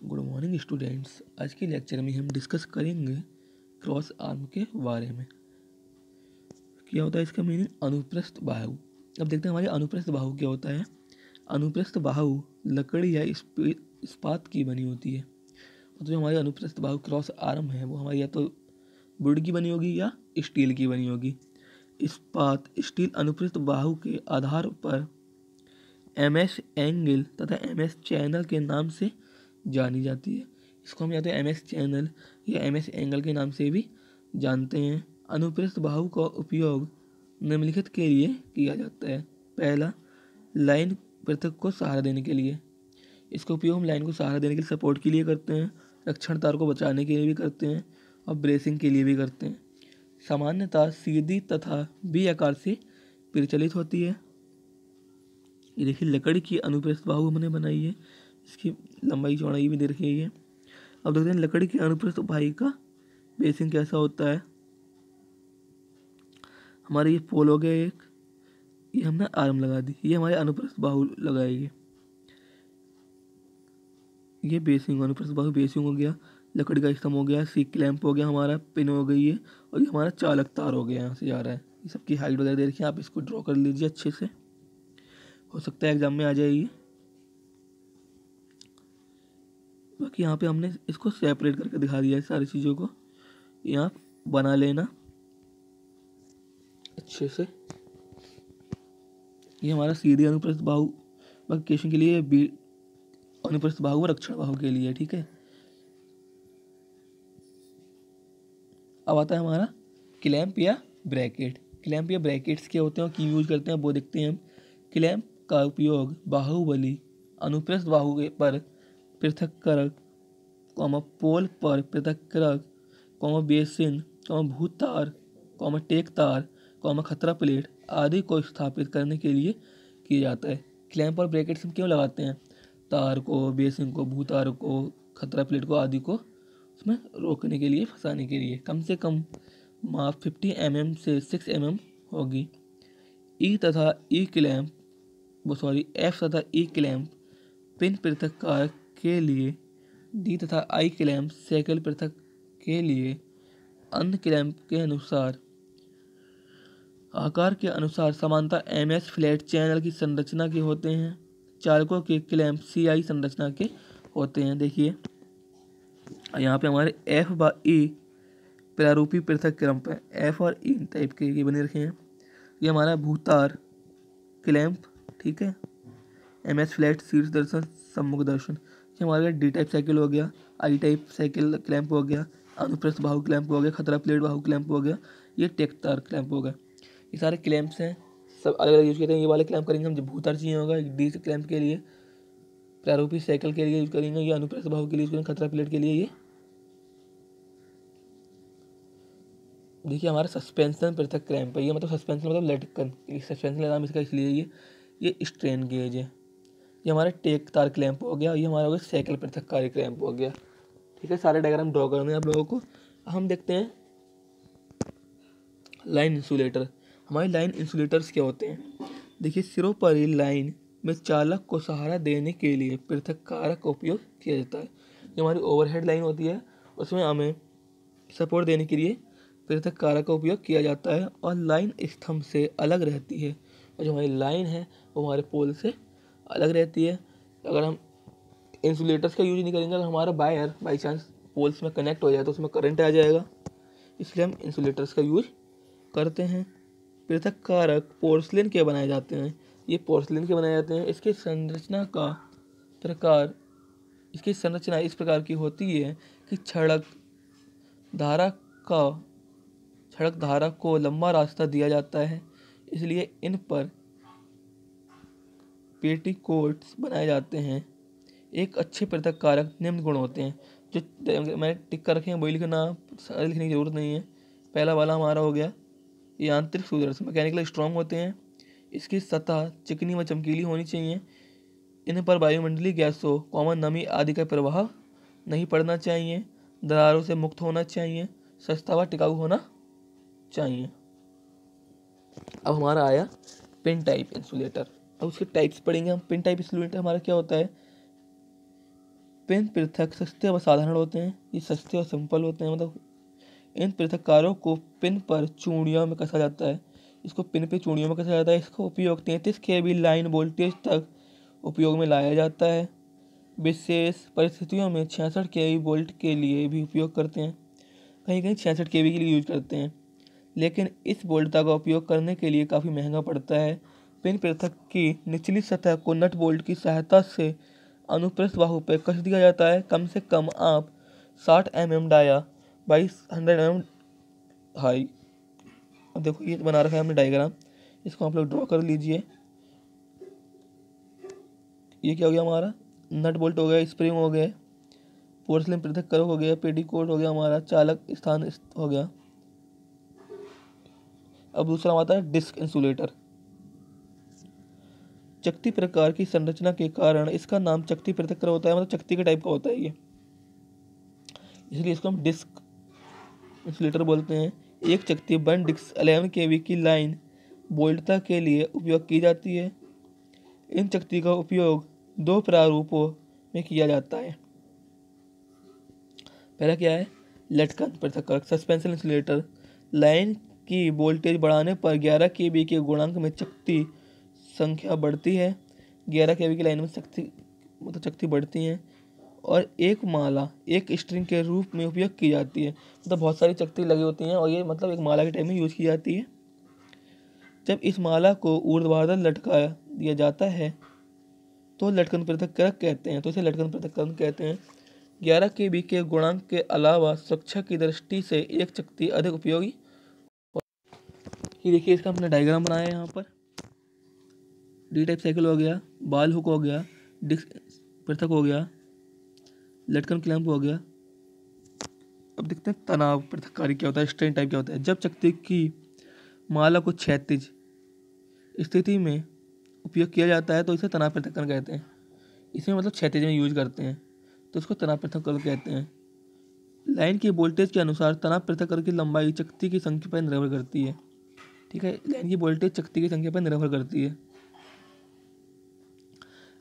Good morning students. आज के lecture में हम डिस्कस करेंगे क्रॉस आर्म के बारे में। क्या होता है इसका मीनिंग? अनुप्रस्थ बाहु। अब देखते हैं हमारे अनुप्रस्थ बाहु क्या होता है। अनुप्रस्थ बाहु लकड़ी या इस्पात की बनी होती है। तो जो हमारी अनुप्रस्थ बाहु क्रॉस आर्म है वो हमारी या तो वुड की बनी होगी या स्टील की बनी होगी। इस्पात स्टील अनुप्रस्थ बाहु के आधार पर MS एंगल तथा MS चैनल के नाम से जानी जाती है। इसको हम या तो MS चैनल या MS एंगल के नाम से भी जानते हैं। अनुप्रस्थ बाहु का उपयोग निम्नलिखित के लिए किया जाता है। पहला, लाइन पृथक को सहारा देने के लिए। इसका उपयोग हम लाइन को सहारा देने के लिए सपोर्ट के लिए करते हैं, रक्षण तार को बचाने के लिए भी करते हैं और ब्रेसिंग के लिए भी करते हैं। सामान्यतः सीधी तथा बी आकार से प्रचलित होती है। ये देखिए लकड़ी की अनुप्रस्थ बाहु हमने बनाई है, इसकी लंबाई चौड़ाई भी दे रखी है। अब देखते हैं लकड़ी की अनुप्रस्थ बाहु का बेसिंग कैसा होता है। हमारे ये पोल हो गया एक, ये हमने आर्म लगा दी, ये हमारे अनुप्रस्थ बाहु लगाएगी। ये बेसिंग, अनुप्रस्थ बाहु बेसिंग हो गया, लकड़ी का स्तंभ हो गया, सी क्लैंप हो गया, हमारा पिन हो गई है और ये हमारा चालक तार हो गया, यहाँ से जा रहा है। ये सबकी हाइट वगैरह दे रखी है, आप इसको ड्रॉ कर लीजिए अच्छे से, हो सकता है एग्जाम में आ जाएगी। बाकी यहाँ पे हमने इसको सेपरेट करके दिखा दिया है सारी चीज़ों को, यहाँ बना लेना अच्छे से। ये हमारा सीधी अनुप्रस्थ बाहु वैकेशन के लिए, बी अनुप्रस्थ बाहु और रक्षण बाहु के लिए, ठीक है। अब आता है हमारा क्लैंप या ब्रैकेट। क्लैंप या ब्रैकेट्स क्या होते हैं और क्यों यूज करते हैं वो देखते हैं हम। क्लैंप का उपयोग बाहुबली अनुप्रस्थ बाहु पर पृथक्करक, पोल पर पृथक्करक, बेसिन, भूतार, टेक तार, खतरा प्लेट आदि को स्थापित करने के लिए किया जाता है। क्लैंप और ब्रैकेट्स हम क्यों लगाते हैं? तार को, बेसिन को, भूतार को, खतरा प्लेट को आदि को उसमें रोकने के लिए, फंसाने के लिए। कम से कम माप 50 mm से 6 mm होगी। एफ तथा ई क्लैंप पिन पृथक्कार के लिए, डी तथा आई क्लैंप साइकिल पृथक के लिए। अन्य क्लैंप के अनुसार आकार के अनुसार समानता MS फ्लैट चैनल की संरचना के होते हैं। चालकों के क्लैंप CI संरचना के होते हैं। देखिए यहाँ पे हमारे F व E प्रारूपी पृथक क्रम है, F और E टाइप के ये बने रखे हैं। ये हमारा भूतार क्लैंप, ठीक है। MS फ्लैट शीर्ष दर्शन, सम्मुख दर्शन। ये हमारा D टाइप साइकिल हो गया, I टाइप साइकिल क्लैंप हो गया, अनुप्रस्थ बाहु क्लैंप हो गया, खतरा प्लेट बाहु क्लैंप हो गया, ये टेक तार क्लैंप हो गया। ये सारे क्लैंप्स हैं, सब अलग अलग यूज करते हैं। ये वाले क्लैंप करेंगे हम जब भूतार चाहिए होगा, D क्लैंप के लिए, प्रारूपी साइकिल के लिए यूज करेंगे, ये अनुप्रस्थ बाहु के लिए यूज करेंगे, खतरा प्लेट के लिए। ये देखिए हमारा सस्पेंशन पृथक क्रैंप है, ये मतलब सस्पेंशन मतलब लटकन, सस्पेंशन नाम इसका इसलिए ये स्ट्रेन गेज है। ये हमारा टेक तार क्लैंप हो गया, ये हमारा हो गया साइकिल पृथककारी क्लैंप हो गया, ठीक है। सारे डायग्राम ड्रॉ करने हैं आप लोगों को। हम देखते हैं लाइन इंसुलेटर। हमारे लाइन इंसुलेटर्स क्या होते हैं? देखिए सिरों पर ही लाइन में चालक को सहारा देने के लिए पृथक कारक का उपयोग किया जाता है। जो हमारी ओवरहेड लाइन होती है उसमें हमें सपोर्ट देने के लिए पृथक कारक का उपयोग किया जाता है और लाइन स्तंभ से अलग रहती है। और जो हमारी लाइन है वो हमारे पोल से अलग रहती है। अगर हम इंसुलेटर्स का यूज नहीं करेंगे, अगर हमारा वायर बाई चांस पोल्स में कनेक्ट हो जाए तो उसमें करंट आ जाएगा, इसलिए हम इंसुलेटर्स का यूज करते हैं। पृथक कारक पोर्सलिन के बनाए जाते हैं, ये पोर्सलिन के बनाए जाते हैं। इसकी संरचना इस प्रकार की होती है कि सड़क धारा को लंबा रास्ता दिया जाता है, इसलिए इन पर पेटीकोट्स बनाए जाते हैं। एक अच्छे पृथक कारक निम्न गुण होते हैं, जो मैंने टिक कर रखे हैं वही लिखना, सारे लिखने की जरूरत नहीं है। पहला वाला हमारा हो गया, ये आंतरिक सुदर्शन, मैकेनिकल स्ट्रॉन्ग होते हैं। इसकी सतह चिकनी व चमकीली होनी चाहिए। इन पर वायुमंडलीय गैसों, नमी आदि का प्रभाव नहीं पड़ना चाहिए। दरारों से मुक्त होना चाहिए। सस्ता व टिकाऊ होना चाहिए। अब हमारा आया पिन टाइप इंसुलेटर। अब उसके टाइप्स पढ़ेंगे हम। पिन टाइप इंसुलेटर हमारा क्या होता है? पिन पृथक सस्ते व साधारण होते हैं। ये सस्ते और सिंपल होते हैं, मतलब इन पृथक्कारों को पिन पर चूड़ियों में कसा जाता है। इसको पिन पे चूड़ियों में कसा जाता है। इसका उपयोग 33 kV लाइन वोल्टेज तक उपयोग में लाया जाता है। विशेष परिस्थितियों में 66 kV वोल्ट के लिए भी उपयोग करते हैं। कहीं कहीं 66 kV के लिए यूज करते हैं, लेकिन इस वोल्टता का उपयोग करने के लिए काफ़ी महंगा पड़ता है। पिन पृथक की निचली सतह को नट बोल्ट की सहायता से अनुप्रस्थ बाहु पर कस दिया जाता है। कम से कम आप 60 mm dia by 100 mm high. अब देखो ये बना रखा है हमने डायग्राम, इसको आप लोग ड्रॉ कर लीजिए। ये क्या हो गया हमारा, नट बोल्ट हो गया, स्प्रिंग हो गया, पोर्सलिन पृथक हो गया, पेडीकोट हो गया, हमारा चालक स्थान हो गया। अब दूसरा आता है डिस्क इंसुलेटर। चकती प्रकार की संरचना के कारण इसका नाम चकती पृथक होता है, मतलब चकती के टाइप का होता है ये, इसलिए इसको हम डिस्क इंसुलेटर बोलते हैं। एक चकती 1 डिस्क 11 kV की लाइन वोल्टता के लिए उपयोग की जाती है। इन चकती का उपयोग 2 प्रारूपों में किया जाता है। पहला क्या है, लटकन पृथक्करक सस्पेंशन इंसुलेटर। लाइन की वोल्टेज बढ़ाने पर 11 kV के गुणांक में चकती संख्या बढ़ती है। 11 kV की लाइन में चकती बढ़ती हैं और एक माला एक स्ट्रिंग के रूप में उपयोग की जाती है। मतलब बहुत सारी चकती लगी होती हैं और ये मतलब एक माला के टाइप में यूज की जाती है। जब इस माला को ऊर्ध्वाधर लटका दिया जाता है तो लटकन पृथक्करक कहते हैं, तो इसे लटकन पृथक्करण कहते हैं। 11 kV के गुणांक के अलावा सुरक्षा की दृष्टि से एक चकती अधिक उपयोगी। ये देखिए इसका हमने डायग्राम बनाया है यहाँ पर। डी टाइप साइकिल हो गया, बाल हुक हो गया, डिस्क पृथक हो गया, लटकन क्लैंप हो गया। अब देखते हैं तनाव पृथक्कारी क्या होता है, स्ट्रेन टाइप क्या होता है। जब चकती की माला को क्षैतिज स्थिति में उपयोग किया जाता है तो इसे तनाव पृथक्करण कहते हैं। इसमें मतलब क्षैतिज में यूज करते हैं तो इसको तनाव पृथक्करण कहते हैं। लाइन की वोल्टेज के अनुसार तनाव पृथक्करण की लंबाई चकती की संख्या पर निर्भर करती है। ठीक है, लाइन की वोल्टेज चकती की संख्या पर निर्भर करती है।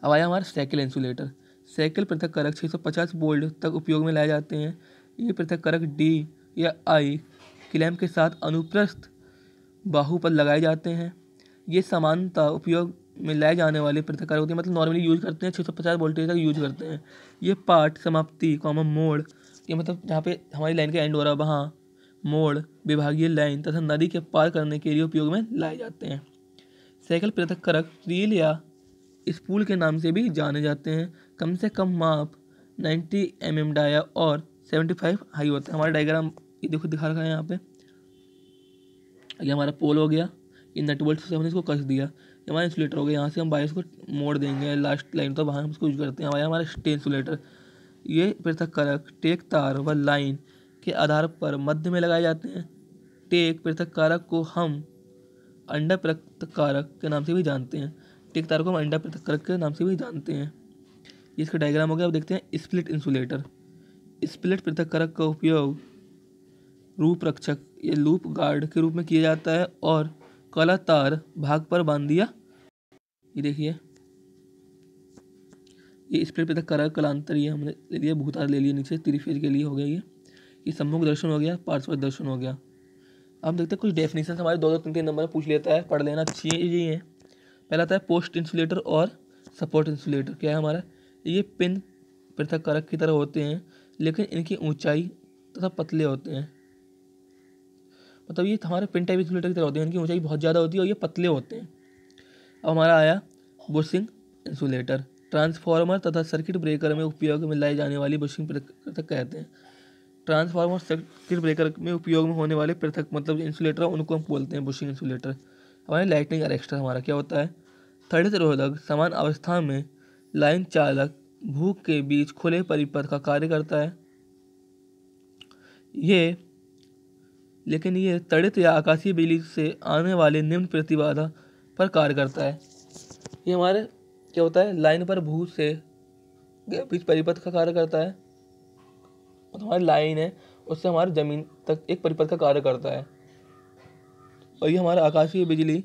अब आया हमारा साइकिल इंसुलेटर। साइकिल पृथक्करक 650 वोल्ट तक उपयोग में लाए जाते हैं। ये पृथक्करक डी या आई क्लैंप के साथ अनुप्रस्थ बाहु पर लगाए जाते हैं। ये समानता उपयोग में लाए जाने वाले पृथक्करक होते हैं, मतलब नॉर्मली यूज करते हैं 650 वोल्टेज तक यूज करते हैं। ये पार्ट समाप्ति मोड़, ये मतलब जहाँ पे हमारी लाइन का एंड हो रहा है वहाँ मोड़, विभागीय लाइन तथा नदी के पार करने के लिए उपयोग में लाए जाते हैं। साइकिल पृथक्करक रील या स्पूल के नाम से भी जाने जाते हैं। कम से कम माप 90 mm डाया और 75 हाई होता है। हमारा डायग्राम ये देखो दिखा रखा है यहाँ पे। ये हमारा पोल हो गया, ये नट बोल्ट से हमने इसको कस दिया। ये हमारा इंसुलेटर हो गया, यहाँ से हम वायर्स को मोड़ देंगे लास्ट लाइन तो वहाँ हम इसको यूज करते हैं। हमारा स्टे इंसुलेटर। ये पृथक्करक टेक तार व लाइन के आधार पर मध्य में लगाए जाते हैं। टेक पृथक्कारक को हम अंडा पृथक्कारक के नाम से भी जानते हैं। टेक तार को हम अंडा पृथक्कारक के नाम से भी जानते हैं। ये इसका डायग्राम हो गया। अब देखते हैं स्प्लिट इंसुलेटर। स्प्लिट पृथक्कारक का उपयोग रूप रक्षक या लूप गार्ड के रूप में किया जाता है और काला तार भाग पर बांध दिया। ये देखिए ये स्प्लिट पृथक्कारक कलांतर ये हमने ले लिया, भूतार ले लिया नीचे, त्रिफेज के लिए हो गया। ये सम्मुख दर्शन हो गया, पार्श्व दर्शन हो गया। अब देखते हैं कुछ डेफिनेशन हमारे 2-2 3-3 नंबर में पूछ लेता है, पढ़ लेना चाहिए ये है। पहला आता है पोस्ट इंसुलेटर और सपोर्ट इंसुलेटर। क्या है हमारा, ये पिन पृथक्कारक की तरह होते हैं लेकिन इनकी ऊंचाई तथा पतले होते हैं। मतलब ये हमारे पिन टाइप इंसुलेटर की तरह होते हैं, इनकी ऊंचाई बहुत ज़्यादा होती है और ये पतले होते हैं। अब हमारा आया बुशिंग इंसुलेटर। ट्रांसफार्मर तथा सर्किट ब्रेकर में उपयोग में लाई जाने वाली बुशिंग पृथक कहते हैं। ट्रांसफार्मर सर्किट ब्रेकर में उपयोग में होने वाले पृथक मतलब इंसुलेटर उनको हम बोलते हैं बुशिंग इंसुलेटर। हमारे लाइटनिंग अरेस्टर हमारा क्या होता है, त्वरित रोधक समान अवस्था में लाइन चालक भूख के बीच खुले परिपथ का कार्य करता है। लेकिन ये त्वरित या आकाशीय बिजली से आने वाले निम्न प्रतिबाधा पर कार्य करता है। ये हमारे क्या होता है, लाइन पर भूख से बीच परिपथ का कार्य करता है। तो हमारी लाइन है उससे हमारे जमीन तक एक परिपथ का कार्य करता है और ये हमारा आकाशीय बिजली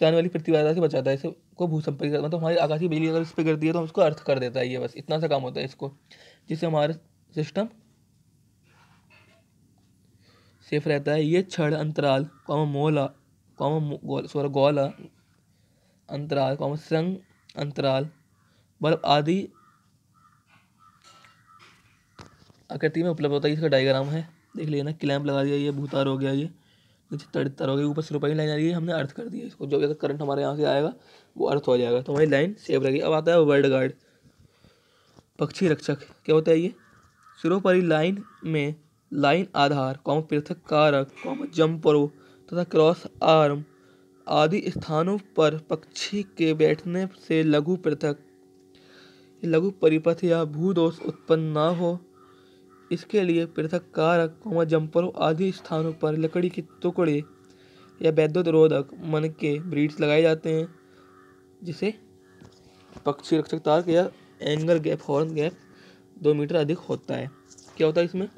से आने वाली प्रतिबाधा से बचाता है। इसे को भूसंपर्क मतलब हमारी आकाशीय बिजली अगर इस पर गिरती है तो हम उसको अर्थ कर देता है, ये बस इतना सा काम होता है इसको, जिससे हमारा सिस्टम सेफ रहता है। ये क्षण अंतराल मोला गोला अंतराल संघ अंतराल बल्ब आदि आकृति में उपलब्ध होता है। इसका डायग्राम है, देख लेना। क्लैंप लगा दिया, ये भूतार हो गया, ये नीचे तार हो गई, ऊपर से रुपये लाइन आ रही है, हमने अर्थ कर दिया इसको। जो अगर करंट हमारे यहाँ से आएगा वो अर्थ हो जाएगा, तो हमारी लाइन सेव रहेगी। अब आता है वर्ल्ड गार्ड, पक्षी रक्षक। क्या होता है ये? सिरोपरि लाइन में लाइन आधार पृथक कारक जम्परों तथा क्रॉस आर्म आदि स्थानों पर पक्षी के बैठने से लघु परिपथ या भूदोष उत्पन्न न हो, इसके लिए पृथक कारक जम्परों आदि स्थानों पर लकड़ी के टुकड़े या वैद्युत रोधक मन के ब्रीड्स लगाए जाते हैं, जिसे पक्षी रक्षक तार या एंगर गैप हॉर्न गैप 2 मीटर अधिक होता है। क्या होता है इसमें?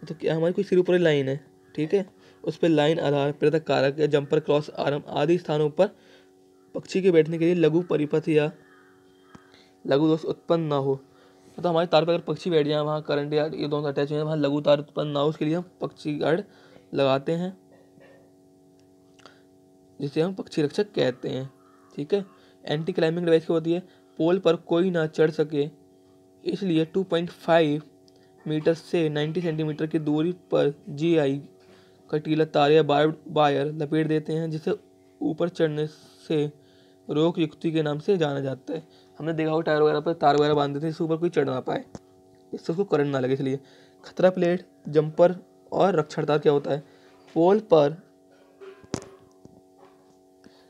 तो क्या हमारी कोई सिरोपरि लाइन है, ठीक है, उस पर लाइन आधार पृथक कारक या जंपर क्रॉस आर्म आदि स्थानों पर पक्षी के बैठने के लिए लघु परिपथ या लघु दोष उत्पन्न ना हो। मतलब हमारे तार पर अगर पक्षी बैठ जाए, वहाँ करंट या ये दोनों अटैच हुए हैं, वहाँ लघु तार उत्पन्न ना हो, उसके लिए हम पक्षी गार्ड लगाते हैं, जिसे हम पक्षी रक्षक कहते हैं, ठीक है। एंटी क्लाइंबिंग डिवाइस क्या होती है? पोल पर कोई ना चढ़ सके, इसलिए 2.5 मीटर से 90 सेंटीमीटर की दूरी पर GI कटीला तार या बार्ब्ड वायर लपेट देते हैं, जिसे ऊपर चढ़ने से रोक युक्ति के नाम से जाना जाता है। हमने देखा हो टायर वगैरह पर तार वगैरह बांध देते हैं, इससे ऊपर कोई चढ़ ना पाए, इससे उसको करंट ना लगे, इसलिए। खतरा प्लेट, जंपर और रक्षण तार क्या होता है? पोल पर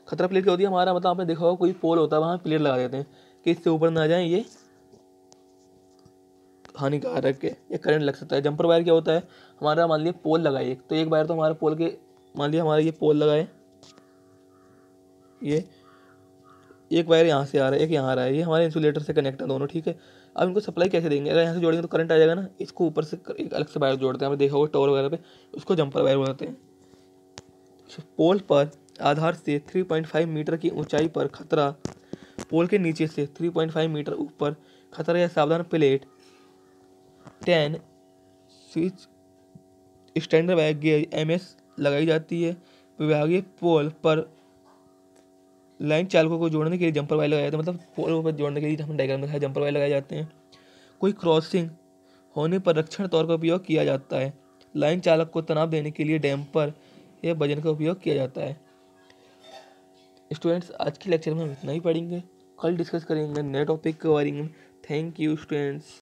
खतरा प्लेट क्या होती है? हमारा मतलब आपने देखा होगा कोई पोल होता है, वहाँ प्लेट लगा देते हैं कि इससे ऊपर ना जाए, ये हानिकारक है, ये करंट लग सकता है। जंपर वायर क्या होता है? हमारा मान लिया पोल लगाए, तो एक वायर तो हमारा पोल के, मान लिया हमारा ये पोल लगाए, ये एक वायर यहाँ से आ रहा है, एक यहाँ आ रहा है, ये हमारे इंसुलेटर से कनेक्ट है दोनों, ठीक है। अब इनको सप्लाई कैसे देंगे? अगर यहाँ से जोड़ेंगे तो करंट आ जाएगा ना, इसको ऊपर से एक अलग से वायर जोड़ते हैं, हमें देखा होगा टॉवर वगैरह पे, उसको जंपर वायर बोलते हैं। पोल पर आधार से 3.5 मीटर की ऊंचाई पर खतरा, पोल के नीचे से 3.5 मीटर ऊपर खतरा या सावधान plate 10 switch standard wire gauge MS लगाई जाती है। विभागीय पोल पर लाइन चालकों को जोड़ने के लिए जंपर वायर लगाए जाते हैं, मतलब पोल पर जोड़ने के लिए हमने डायग्राम दिखाया, जंपर वायर लगाए जाते हैं। कोई क्रॉसिंग होने पर रक्षण तौर का उपयोग किया जाता है। लाइन चालक को तनाव देने के लिए डैम्पर या वजन का उपयोग किया जाता है। स्टूडेंट्स, आज के लेक्चर में हम इतना ही पढ़ेंगे, कल डिस्कस करेंगे नए टॉपिक के बारे में। Thank you students.